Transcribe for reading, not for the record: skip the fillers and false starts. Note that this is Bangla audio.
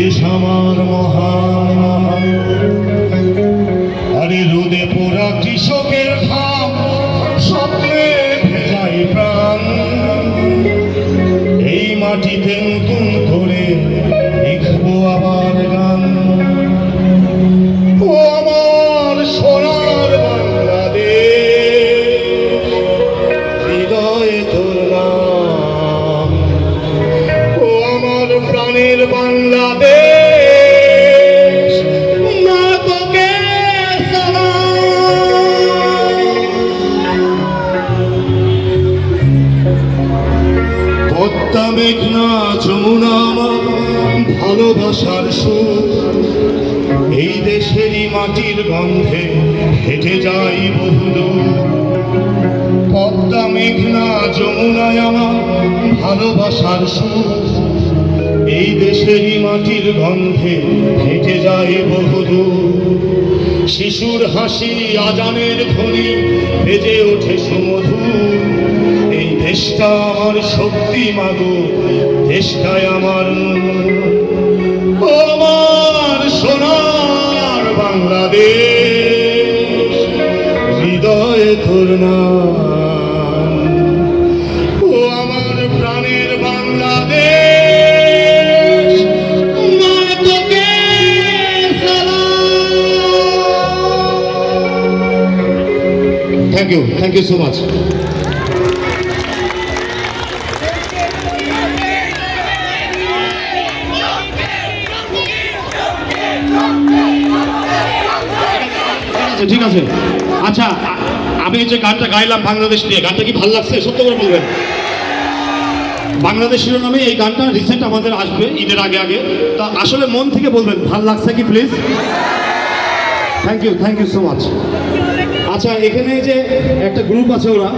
দেশ আমার মহান, আরে রোদে পোড়া কৃষকের ঘাম স্বপ্নে ভেজাই প্রাণ। এই মাটিতে নতুন করে লিখবো আবার গান। ও আমার সোনার বাংলাদেশ, হৃদয়ে তোর নাম। ও আমার প্রাণের বাংলাদেশ, মা তোকে সালাম। পদ্মা মেঘনা যমুনা আমার ভালোবাসার সুর। এই দেশেরই মাটির গন্ধে হেঁটে যাই বহুদূর। পদ্মা মেঘনা যমুনায় আমার ভালোবাসার সুর। এই দেশেরই মাটির গন্ধে হেঁটে যায় বহুদূর। শিশুর হাসি আজানের ধ্বনি বেজে ওঠে সুমধুর। এই দেশটা আমার শক্তি মাগো, দেশটাই আমার ও আমার সোনার বাংলাদেশ, হৃদয়ে তোর নাম। ও আমার প্রাণের বাংলাদেশ, মা তোকে সালাম। Thank you so much. ঠিক আছে, আচ্ছা আমি যে গানটা গাইলাম বাংলাদেশ নিয়ে, গানটা কি ভালো লাগছে সত্য করে বলবেন? বাংলাদেশ শিরোনামে এই গানটা রিসেন্ট আমাদের আসবে ঈদের আগে আগে। তা আসলে মন থেকে বলবেন ভালো লাগছে কি please? Thank you so much. আচ্ছা এখানে যে একটা গ্রুপ আছে, ওরা